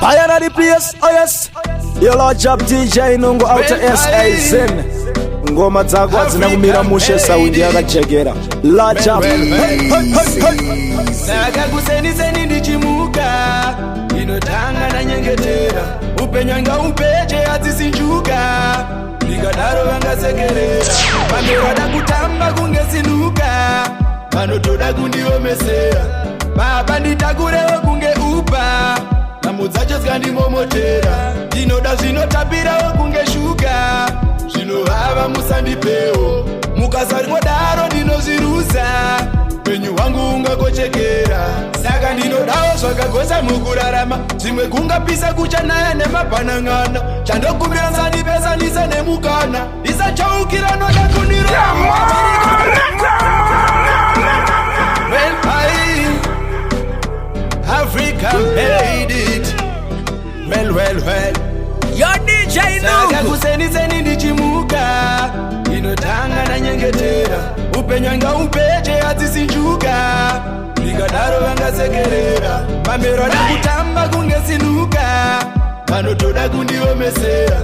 Bayana the place, oh yes. Your Lord Job DJ Nungu out of SA Zen. Ngoma zako zinakumira mushe Saudi yakachegera. Lord Job. Saka kuseni seni ndichimuka. Inotanga na nyengetera. Upenyanga upeche atisinjuka. Likadaro vangasekerera. Vamerada kutamba kungesinuka. Vanotoda kundiomesera. Baba nditakurewo kunge upa. Namudzacho skandimomotera. Ndinoda zvinotapirawo kunge shuga. Zvinovava musandipewo. Mukasarimodaro ndinozvirusa. Penyu wangu ungakochekera. Saka ndinodawo zvakagosa mukurarama. Zvimwe kungapisa kuchanaya nemabhanang'ana. Chandokumbira sandipesanisa nemukana. Ndisachaukira noda kundiroma. Well, Africa made it. Well. Your DJ Nungu. Saka kuseni seni ndichimuka. Inotanga na nyengetera. Upenyanga upeche atisinjuka. Likadaro vangasekerera. Mamerada kutamba kungesinuka. Vanotoda kundiomesera.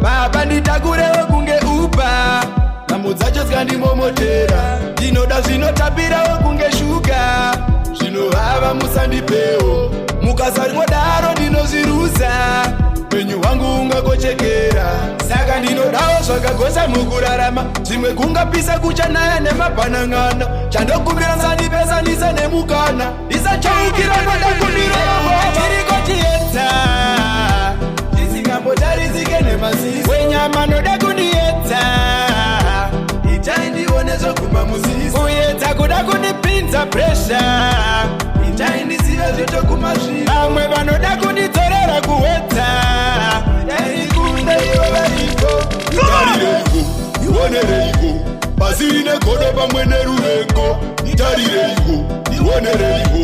Baba nditakurewo kunge upa. Namudzacho skandimomotera. Ndinoda zvinotapirawo kunge shuga. Zvinovava musandipewo. Mukasarimodaro ndinozvirusa. Penyu wangu ungakochekera. Saka ndinodawo zvakagosa mukurarama. Zvimwe kungapisa kuchanaya nemabhanang'ana. Chandokumbira sandipesanisa nemukana. Ndisachaukira noda kundiroma. Tiriko tiedza. Tisingambotarisike nemaziso. Wenyama noda kundiedza. Itai ndione zvoguma muziso. Uedza kuda kundipinza pressure. Itai ndisive zvotoguma zviro. Vamwe vanoda kundidzorera kuwedza. Itai kunde ivo variko. Itarireiko, ionereiko. Pasine godo pamwe neruvengo. Itarireiko, ionereiko.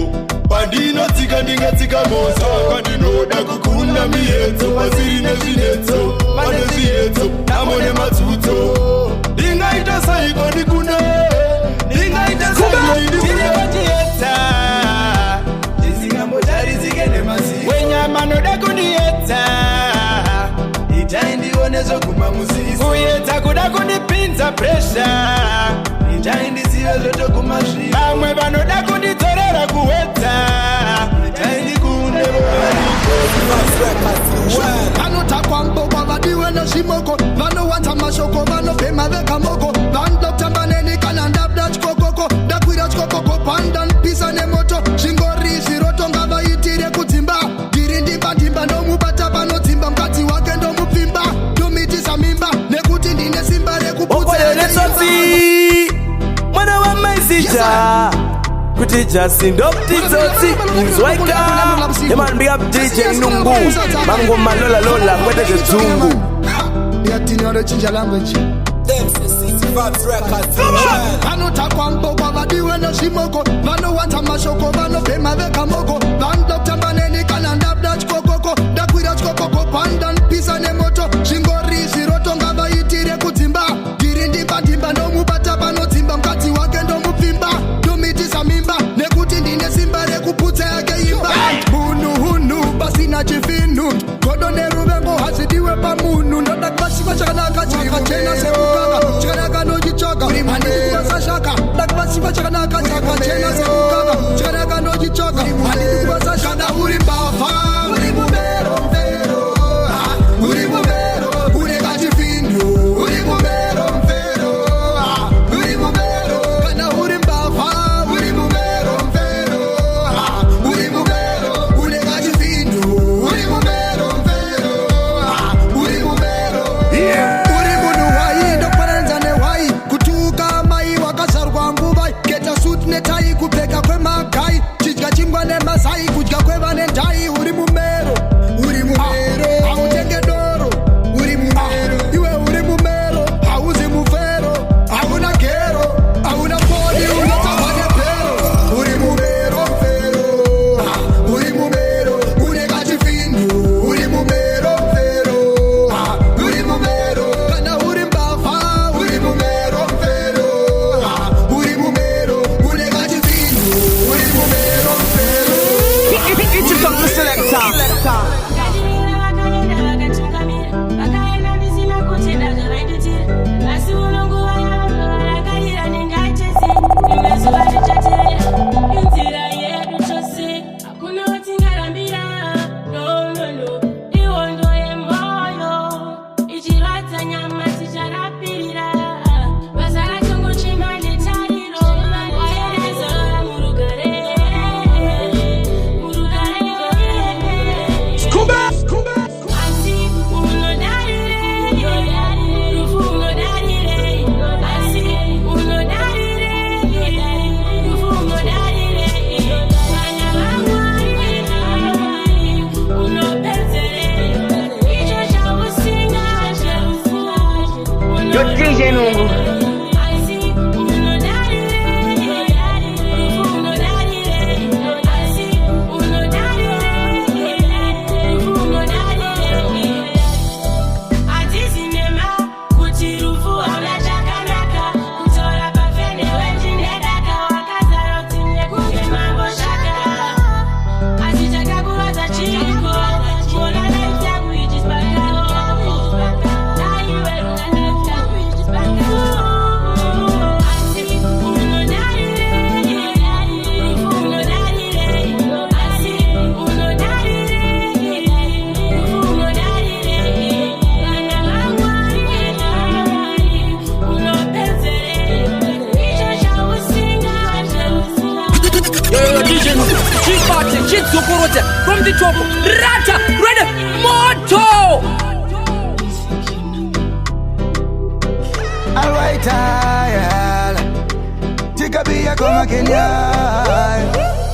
Pandinotsika ndingatsika moso. Kandinoda kukunda mienzo. Pasine zvinetso, pane zvietso. Namo nematsutso. Ndingaita saiko ndikune. Ndingaita saiko ndikune. Tisingambotarisike nemaziso. Wenyama noda kundiedza. Itai ndione zvoguma muziso. Uedza kuda kundipinza pressure. Itai ndisive zvotoguma zviro. Vamwe vanoda kundidzorera kuwedza. Itai ndikunde variko. Vanotakwa mboko vadiwe nezvimoko. Vanowanta mashoko vanofema vega moko. Vanotamba nenikana ndabda chikokoko. Ndakwira chikokoko panda npisa nemoto. Zvingori zviroto ngavaitire kudzimba. Ndiri ndimba ndomubata panodzimba. Mukadzi wake ndomupfimba. Ndomitisa mimba nekuti ndine simba rekuputsa. Mwana wa maizija. Kuti jasi ndopti zoti Nzwaika. Yeman big up DJ Nungu. Mango malola lola kwete kizungu. Yatini wano chinja language. Vanotakwa mboko vadiwe nezvimoko. Vanowanta mashoko vanofema vega moko. Vanotamba nenikana ndabda chikokoko. Ndakwira chikokoko panda npisa nemoto. Zvingori zviroto ngavaitire kudzimba. Ndiri ndimba ndomubata panodzimba. Mukadzi wake ndomupfimba. Ndomitisa mimba nekuti ndine simba rekuputsa yake imba. Hunu pasina chivinu. Godo neruvengo hazidiwe pamunhu. Ndoda kuvashiva chakanaka chakachena sekukaka. Chakanaka nochichoka. Handidi kuvasashaka. Ndoda kuvashiva chakanaka chakachena sekukaka. Chakanaka nochichoka. Handidi kuvasashaka. Uri mbavha. Uri mumero. Uri mumero. Zokorote from the top. Rata, ready, Moto. Alright, Chikabia koma Kenya.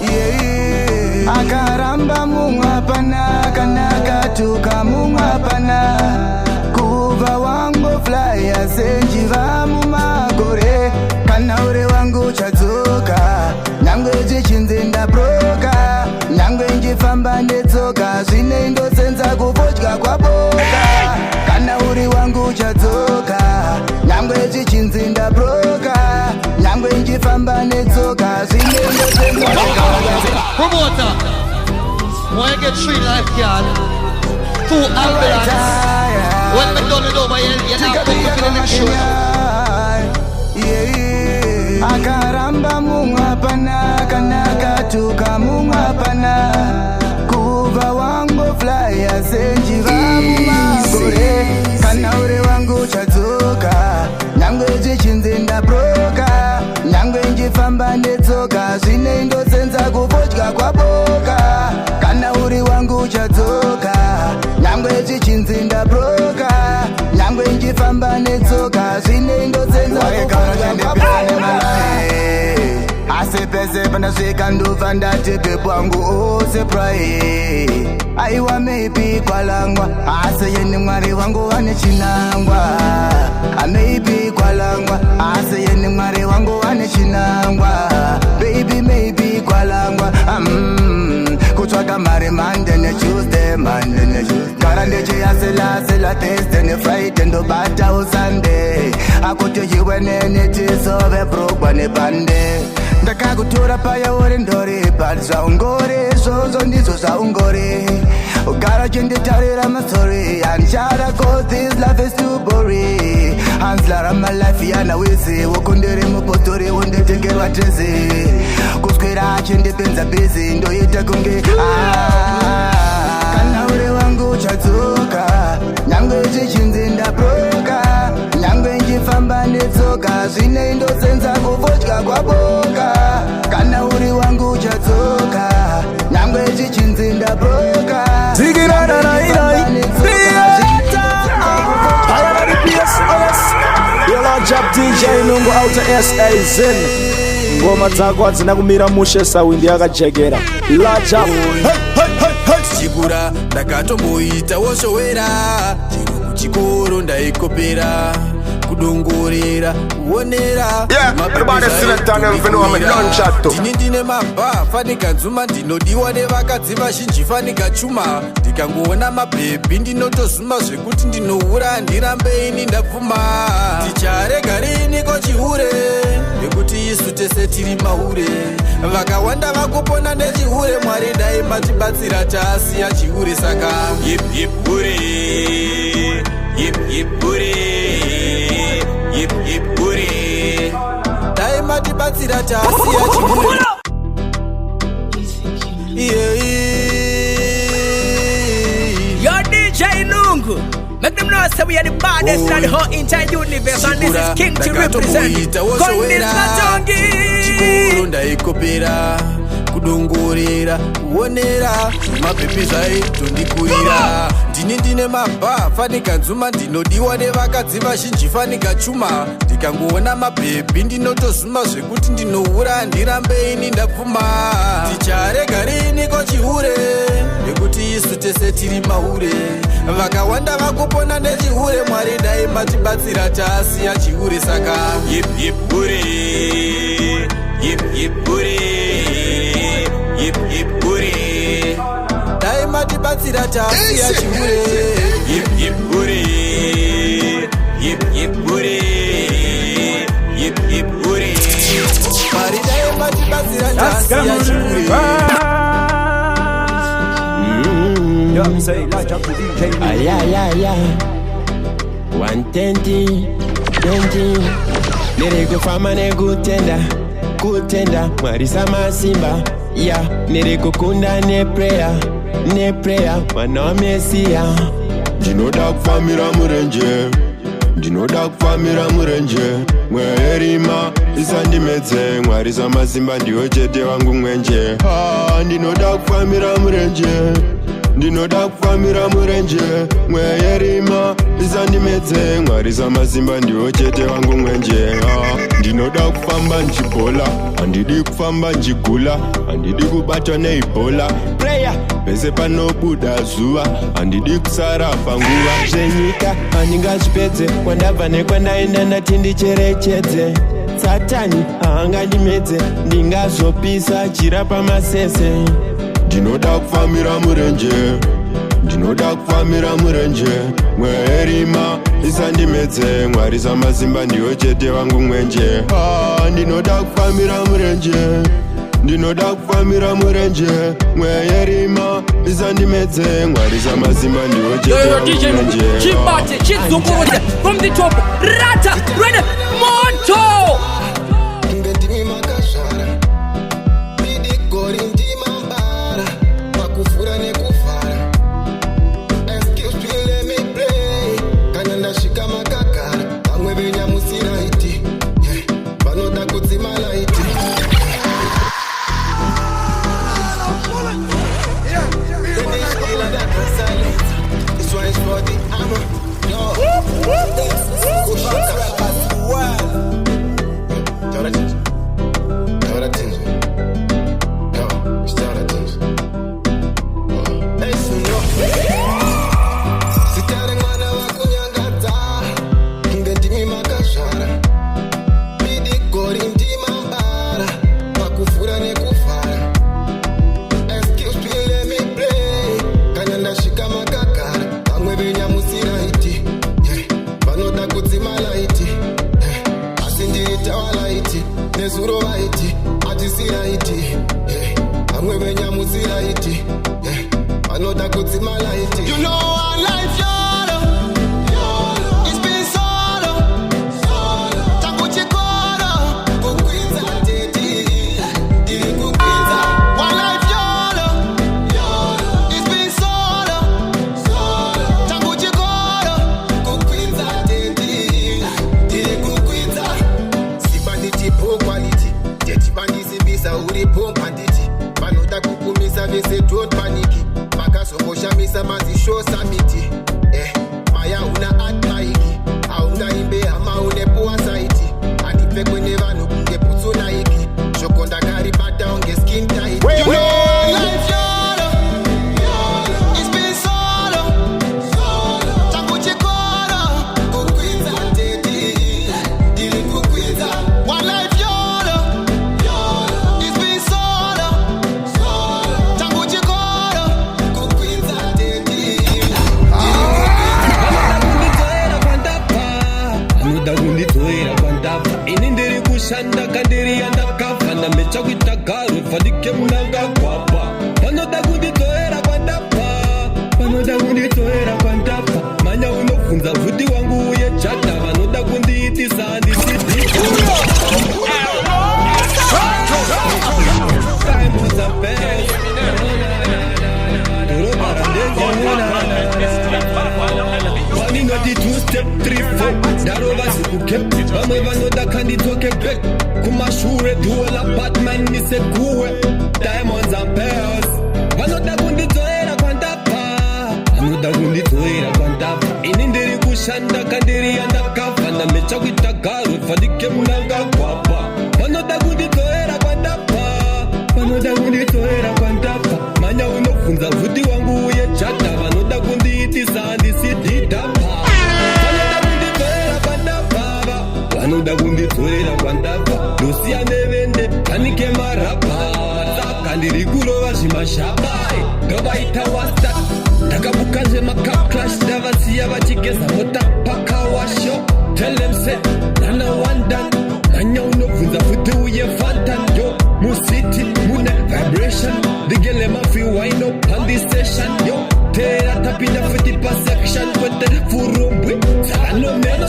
Yeah, akaramba mungapana kanaka tuka mungapana. Kuva wangu flyer senjiva mumagore. Kanaure wangu chazuka. Nyangwe jichinzinda broka. Nyangwe njifamba netsoka. Zvine ndo senza kuvodya kwa boka. Kanauri wangu chazuka. Nyangwe jichinzinda broka. Nyangwe njifamba netsoka. Zvine ndo senza kuvodya. Promoter, wanna get 3 lifeguard, 2 ambulance. When we done it over here, you're not going to the next show. Akaramba mungapana kanaka tuka mungapana. Kuva wangu flyer senjiva mumagore. Kanaure wangu chazuka. Nyangwe jichinzinda broka. Nyangwe njifamba netsoka. Zvine ndo senza kuvodya kwa boka. Kanauri wangu chazuka. Nyangwe jichinzinda broka. Nyangwe njifamba netsoka. Zvine ndo senza kuvodya kwa boka. Asepese panasvika ndobva ndati pepo wangu oseprai. Aiwa maybe kwalangwa asi yeni mwari wangu wane chinangwa. Maybe kwalangwa asi yeni mwari wangu wane chinangwa. Baby maybe kwalangwa kutsvaka mari Monday ne Tuesday, Monday ne Tuesday. Gara ndechiyasela Thursday ne Friday ndobata uSunday. Akuti iwe nene tisove brokwa nebande. Ndakakutora paya uri ndori but zvaungori zvozvo ndizvo zvaungori. Ugara uchinditarira mastori anchara cause this life is too boring. Hanslara my life yana wizi wokundiri mupostori wondetekerwa tezi. Kuswera achindipinza busy ndoita kunge kana uri wangu chatsuka. Nyangwe chichinzinda broka. Nyangwe njifamba netsoka. Zvine ndo senza kuvodya kwa boka. Kana uri wangu chatsoka. Nyangwe chichinzinda broka. DJ Nungu auta SAZ. Ngoma dzako hadzina kumira mushe sawindi yakajekera. Laja chikura ndakatomboita wosowera. Chiro kuchikoro ndaikopera. Kudongorera kuonera. Everybody sit down and know I'm a gunshot too. Ndine mabha fanika nzuma ndinodiwa nevakadzi vazhinji fanika chuma. Ndikangoona mabhebhi ndinotozuma zvekuti ndinohura ndirambe ini ndapfuma. Ticharega riniko chihure nekuti isu tese tiri mahure. Vakawanda vakupona nechihure Mwari dai matibatsira tasiya chihure saka yip yip hure yip yip hure yip yip hure dai matibatsira tasiya chihure. Yo DJ Nungu, make them know say we are the baddest in the whole entire universe, and this is King to represent. Kondis Matongi. Chikoro ndaikopera. Kudongorera kuonera mabhebhi zvaitondikuira. Ndine mabha fanika nzuma ndinodiwa nevakadzi vazhinji fanika chuma. Ndikangoona mabhebhi ndinotozuma zvekuti ndinohura ndirambe ini ndapfuma. Ticharega riniko chihure nekuti isu tese tiri mahure. Vakawanda vakupona nechihure Mwari dai matibatsira tasiya chihure saka yip yip hure yip yip hure yip yip hure dai matibatsira tasiya chihure yip yip hure yip yip hure yip yip hure Mwari dai matibatsira tasiya chihure. Yo, me say Laja to DJ Nungu. 120, 20. Nerego fama nego kutenda Marisa masimba. Yeah, nerego kunda ne prayer Mwana wa Mesia. Dino dog famira murenje. Dino dog famira murenje. Mwerima isandimedze Mwari zamazimba ndiwo chete wangu mwenje ndinoda kufambira murenje ndinoda kufambira murenje mweyerima isandimedze Mwari zamazimba ndiwo chete wangu mwenje ndinoda kufamba nchibola handidi kufamba nchigula handidi kubatwa neibola prayer pese panobuda zuva handidi kusara panguva zvenyika handingazvipedze kwandabva nekwandaenda ndati ndicherechedze Satani haangandimedze ndingazopisa chira pamasese ndinoda kufambira murenje ndinoda kufambira murenje mweyerima isandimedze Mwari zamazimba ndiwo chete wangu mwenje ndinoda kufambira murenje ndinoda kufambira murenje mweyerima isandimedze Mwari zamazimba ndiwo chete wangu mwenje Chibate chizungurute from the top rata ready monto Ndimi makashara Bidi gori ndima mbara Makufura nekufara Excuse me let me pray Kananda shika makakara Amwe benya musira iti Banoda kutzimala iti This one is for the hammer You know our life, YOLO. It's been solo. Tangu chikoro. Kukwiza teti. Dili kukwiza. One life, YOLO. It's been solo. Tangu chikoro. Kukwiza teti. Dili kukwiza. Sibanditi po quality. Teti bandisi bisa uri po banditi. Banoda kukumisa vese don't paniki. Makasokosha misa mazisho samiti maya una atmaiki aunga imbe ama unepoa saiti anipe kwenye vanu kunge putsu naiki shokonda kari bata onge skin tight You know life YOLO It's been solo Tangu chikoro Kukwiza teti Dili kukwiza One life YOLO It's been solo Tangu chikoro Kukwiza teti Anoda kunditoera kwandabva ini ndiri kushanda kandiri yandakafa ndamecha kuita garo fadike munangagwapa vanoda kunditoera kwandabva manya unobvunza vhuti wangu uye chata vanoda kundiitisa handisidi Vaningati 2 step 3 4 darova zikukept vamwe vanoda kanditoke back kumashure duola batman nisekuwe diamonds and pearls vanoda kunditoera kwandabva ini ndiri kushanda kandiri yandakafa ndamecha kuita garo fadike munangagwapa vanoda kunditoera kwandabva manya unobvunza vhuti wangu uye chata vanoda kundiitisa handisidhidhapa vanoda kunditoera kwandabva ndosiya nevende kanike marapa saka ndiri kurova zvimashapa ndovaita wasta ndakabuka zvemakaclash ndavasiya vachigeza mota pakawasho tell them say nana one done manya unobvunza vhuti uye fantan yo musiti mune vibration ndigele mafi wine up on this session yo tera tapinda futi perception kwete furumbwi sakanomena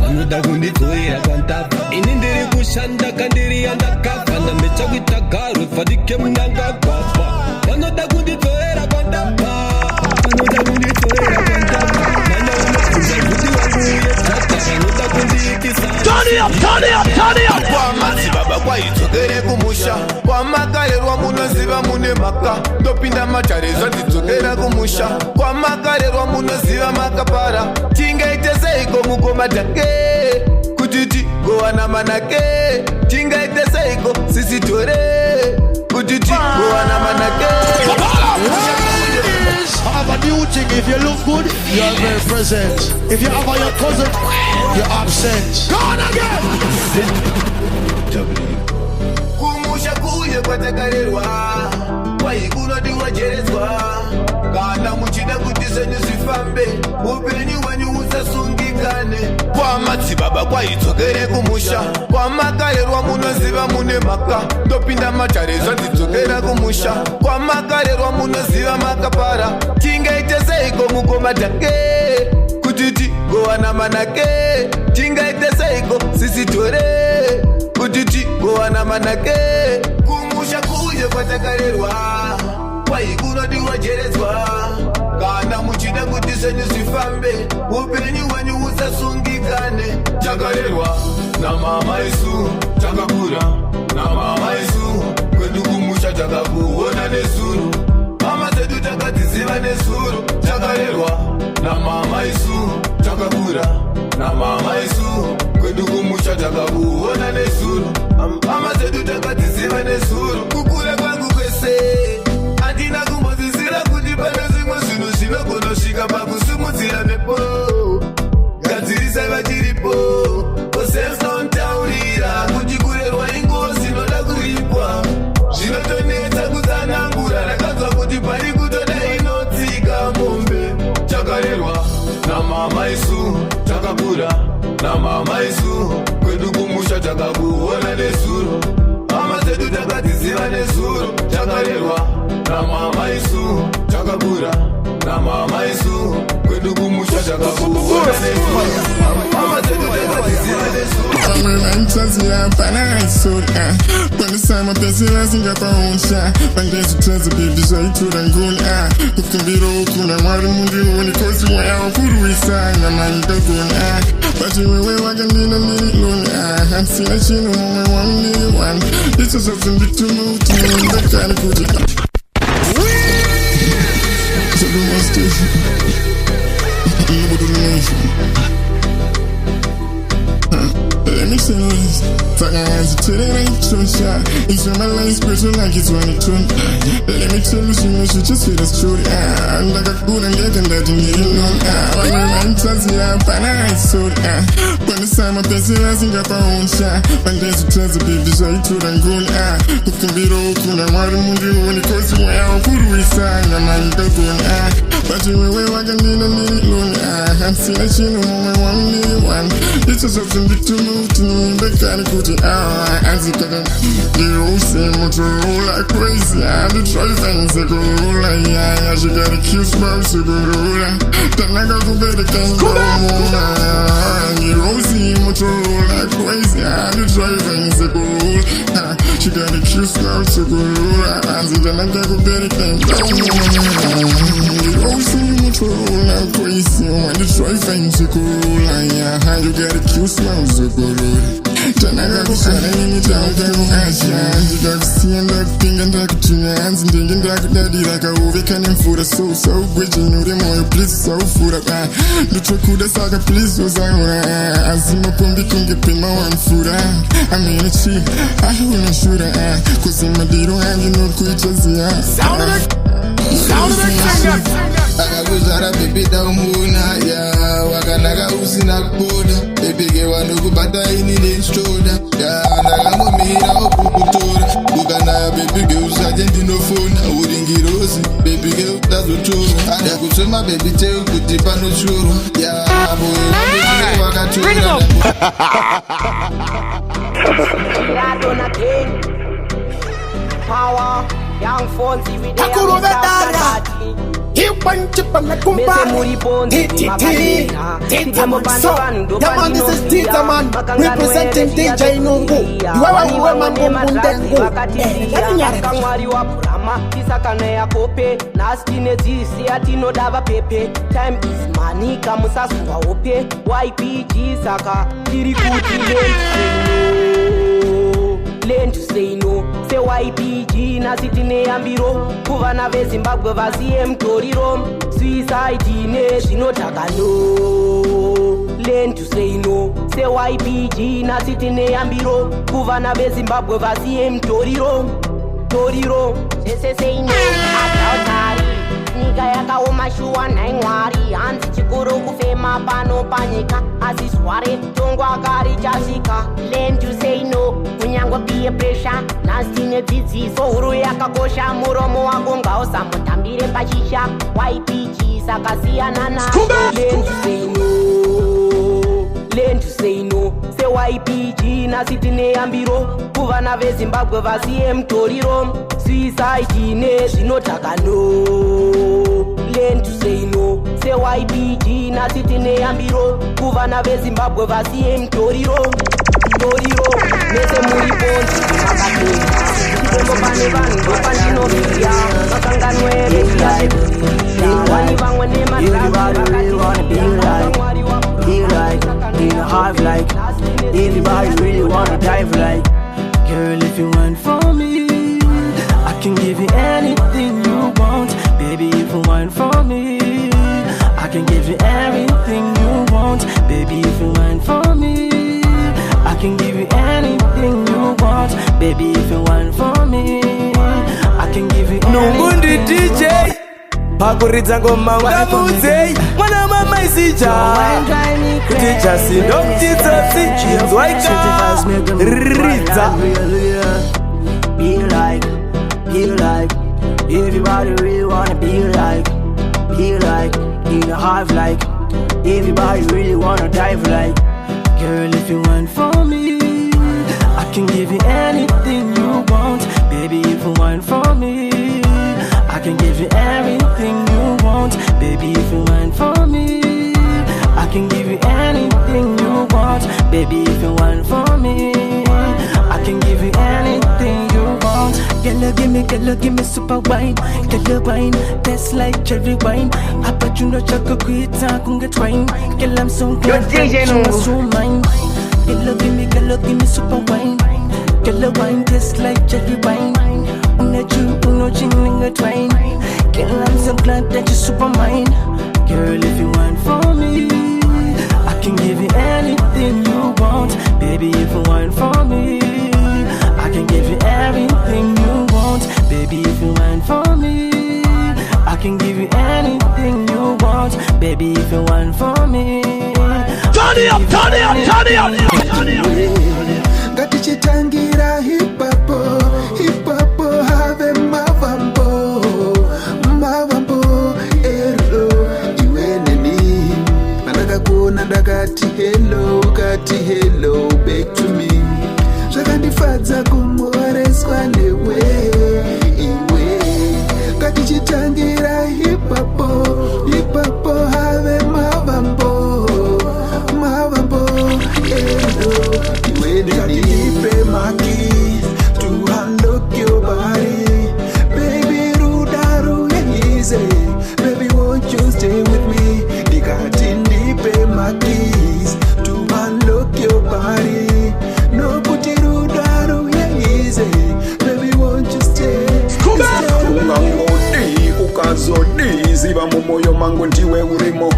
vanoda kunditoera kwandabva ini ndiri kushanda kandiri yandakafa ndamecha kuita garo fadike munangagwapa vanoda kunditoera kwandabva manya unobvunza vhuti wangu uye tata vanoda kundiitisa Baba kwa itogere kumusha kwa makarerwa munoziva mune maka ndopinda macharezo nditogera kumusha kwa makarerwa munoziva makapara tingaite seiko mukoma take kutiti gowana manake tingaite seiko sisitore kutiti gowana manake. I have a new thing. If you look good, you are very present. If you have your cousin, you're absent. Gone again. Kumusha kuye kwatakarerwa kwaikunodiwa jerezwa kana muchida kuti zenyu zvifambe upenyu wenyu usasungikane kwa madzibaba kwaidzokere kumusha kwa makarerwa munoziva mune maka ndopinda macharezo ndidzokera kumusha kwa makarerwa munoziva makapara tingaite seiko mukoma take kutiti gowana manake tingaite seiko sisitore kutiti gowana manake kumusha kuye kwatakarerwa kwaikunodiwa jerezwa kana muchida kuti zenyu zvifambe upenyu wenyu usasungikane takarerwa namama isu takakura namama isu kwedu kumusha takakuona nezuro mama zedu takatiziva nezuro takarerwa namama isu takakura namama isu kwedu kumusha takakuona nezuro mama zedu takatiziva nezuro kukura kwangu kwese andina kumbozizira kuti pane zvimwe zvinhu zvinogonosvika pakusimudzira mepo gadzirisa vachiripo osezontaurira kuti kurerwa ingozi inoda kuripwa zvinotonetsa kutsanangura rakanzwa kuti pari kutoda inotsika mombe takarerwa namama isu takakura namama isu kwedu kumusha takakuona nezuro mama zedu takatiziva nezuro takarerwa namama isu takakura namama isu kwedu kumusha takakuona nezuro mama zedu takatiziva nezuro. Quando sai uma pessoa assim já tá onxa mas desde trás a baby já e tudo anguna o que virou com na mar mundo único se o é por isso na mãe da guna but you will walk in the middle I'm seeing a chin on my one this is something bit too much that kind of good so the most let me say this. Fuck eyes to the right to shot. Into my life spiritual like it's running to. Let me tell you, she just feel that's true. I'm like a good and getting that you need alone. I'm a man, yeah, but I saw that. When the time of the I think I found shot. When there's a chance to be beside you and go. Who can be rolled to the water movie when it goes to where I'm good with sign. I'm not the good. But you will walk in the middle. I'm seeing a chin on my one. This is something bit too much. The kind of good as you can you say roll like crazy and the try things that go like yeah she got a cute smile so go roll then I got to better can go on you see roll like crazy and the try things that go she got a cute smile so go roll and then I got to better can go on you see roll like crazy and the try things that go like yeah you got a cute smile so go roll Tanaga kushana nini tauka kuhasha Ndika kusienda kupinga ndaka kuchunga hanzi Ndingi ndaka kudadira kauve kane mfura So gweji nure moyo please so fura Nducho kuda saka please uzahura Azima pombi kunge pima wa mfura Amina chi, ahuna shura Kusima diro hangi no kuichazia Sound of it akakuzvara baby daumuna ya wakanaga usina kupoda baby gewanu kubata ini nestroda ya ndakangomira okukutora kukanaya baby geusaje ndinofona uringirozi baby geutazotora adakusema baby teu kuti panochorwa ya boye wakatora Power, young Fonzie with the man, this is Tita man, representing DJ Nungu. You are a woman, time is money, kamusasuwa ope. YPG saka, kirikuti learn to say no. Say YPG na sitine ambiro. Kuvana ve Zimbabwe vaziye mtoriro. Suicide ne sinotaka no. Learn to say no. Say YPG na sitine ambiro. Kuvana ve Zimbabwe vaziye mtoriro. Toriro. Say no. Atautari. Nika yakaoma shuwa naingwari. Hanzi chikuru kufema pano panika. Asisware tongwa kari chasika. Learn to say no. Kunyangwa peer pressure. Nastine dzidziso huru yakakosha. Muromo wako ngaosa mutambire pachisha. YPG sakasiyana na. Learn to say no. Learn to say no. Say YPG na sitine ambiro. Kuvana ve Zimbabwe vaziye mtoriro. Suicide ne sinotaka no. Learn to say no. Say YPG na sitine ambiro. Kuvana ve Zimbabwe vaziye mtoriro. Toriro, mese muri ponti, makateka. Kiko pane vangu, pandino via. Makanganwe via. Wani vangwe ne matravi. Everybody really wanna be like in a hive like. Everybody really wanna dive like. Girl, if you want for me, I can give you anything you want. Baby, if you want for me, I can give you everything you want. Baby, if you want for me, I can give you anything you want. Baby, if you want for me, I can give you Nungundi DJ Pakuridza ngoma ungamudze Mwana mama isija Kutija sindo mtitsotsi Zwaika Ridza Be like everybody really wanna be like in a hive like everybody really wanna dive like. Girl, if you want for me, I can give you anything you want. Baby, if you want for me, I can give you everything you want. Baby, if you want for me, I can give you anything you want. Baby, if you want for me, I can give you anything you want. Girl, give me super wine. Girl, wine, tastes like cherry wine. I bet you know chocolate kuita kunge twine. Girl, I'm so glad that you are so mine. Girl, give me super wine. Girl, wine tastes like cherry wine. Uno chinning twine. Girl, I'm so glad that you're super mine. Girl, if you want for me, I can give you anything you want. Baby, if you want for me, I can give you everything you want. Baby, if you want for me, I can give you anything you want. Baby, if you want for me, turn it up. Gatichitangira hip hop, have mavambo, hello, iweneni. Nandakakuna ndakati hello, back to me. Zvakandifadza kumoreswa newe iwe. Gatichitangira hip hop, have mavambo, hello, iweneni. Nipe my keys to unlock your body. Baby, rudaru easy. Baby, won't you stay with me? Nikati nipe my keys to unlock your body. No puti rudaru easy. Baby, won't you stay? Ukazodi ziva mumoyo mangu ndiwe urimo.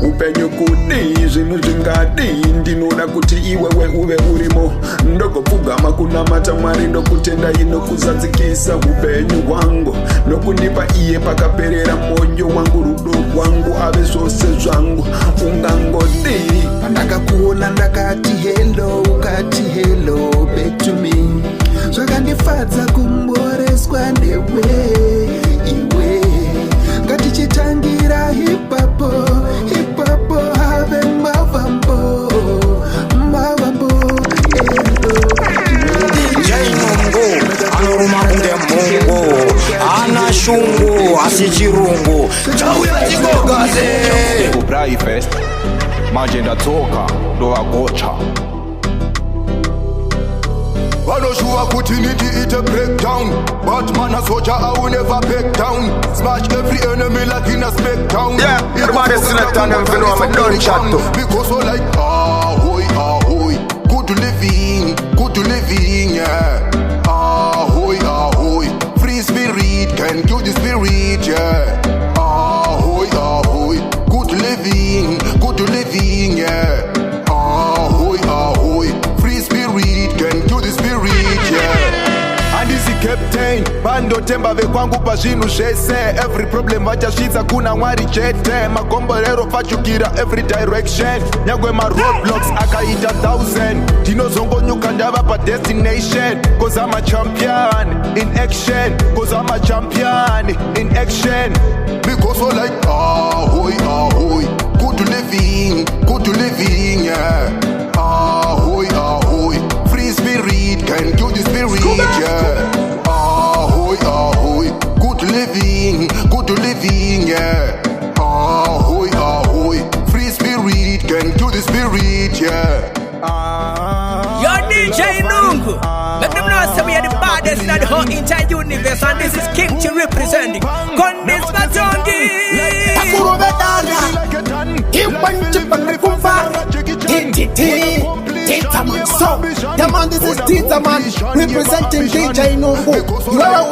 Upenyu kudi zvinu zvingadi ndinoda kuti iwewe uve urimo. Ndogopfugama kunamata Mwari ndokutenda inokuzadzikisa upenyu hwangu. Nokundipa iye pakaperera moyo wangu, rudo rwangu ave zvose zvangu. Ungangodi pandakakuona ndakati hello, ukati hello, back to me. Zvakandifadza kumboreswa newe iwe. Ngatichitangira hip hop, have mavambo, hello. Jai Mungu, anoruma kunge Mungu. Ana shungu, asichirungu. Skyfest Magenda Toka Doa Gocha Wanoshua kutiniti ite breakdown Batman a soldier I will never back down Smash every enemy like in a smackdown. Yeah, everybody select on them for know I'm done chat too. Because so like ahoy, ahoy Good living, yeah Ahoy, ahoy Free spirit, can kill the spirit, yeah Ahoy, ahoy Good living, yeah Ahoy, ahoy Free spirit, can kill the spirit, yeah And this is captain Bando temba ve kwangu pa zvinhu zvese Every problem vachasvitsa kuna Mwari chete Magomborero pachukira every direction Nyangwe ma roadblocks akaita 1000 Ndinozongonyuka ndava pa destination Cause I'm a champion in action Cause I'm a champion in action Because so like ahoy, ahoy Good living, yeah Ahoy, ahoy Free spirit, can kill the spirit, yeah Ahoy, ahoy Good living, yeah Ahoy, ahoy Free spirit, can kill the spirit, yeah Yo DJ Nungu, make them know say we are the baddest in the whole entire universe, and this is King T representing Condis Matongi. Man, this is Tita Man representing DJ Nungu. You are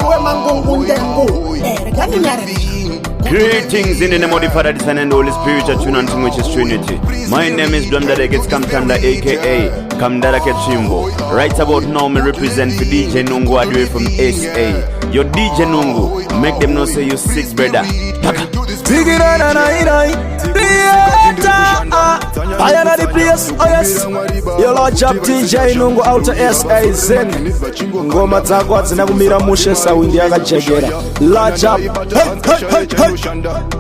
Greetings in the name of the Father, the Son, and the Holy Spirit, a tune unto which is Trinity. My name is Blondada Gets Kamtanda, aka Kamdara Kechimbo. Right about now, me represent for DJ Nungu Adwe from SA. Yo DJ Nungu, make them know say you sick, brother. Big it on and I am at the place, oh yes. Yo Lord Job DJ Nungu out of SA Zen. Ngoma zako zinakumira mushe saundi yakajegera. Lord Job, hey.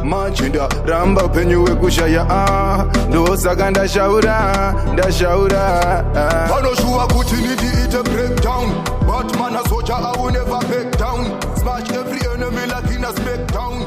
Machinda ramba penyuwe kushaya ndosaka ndashaura Wanoshua kutiniti ite breakdown Batman a soldier I will never back down Smash every enemy like in a smackdown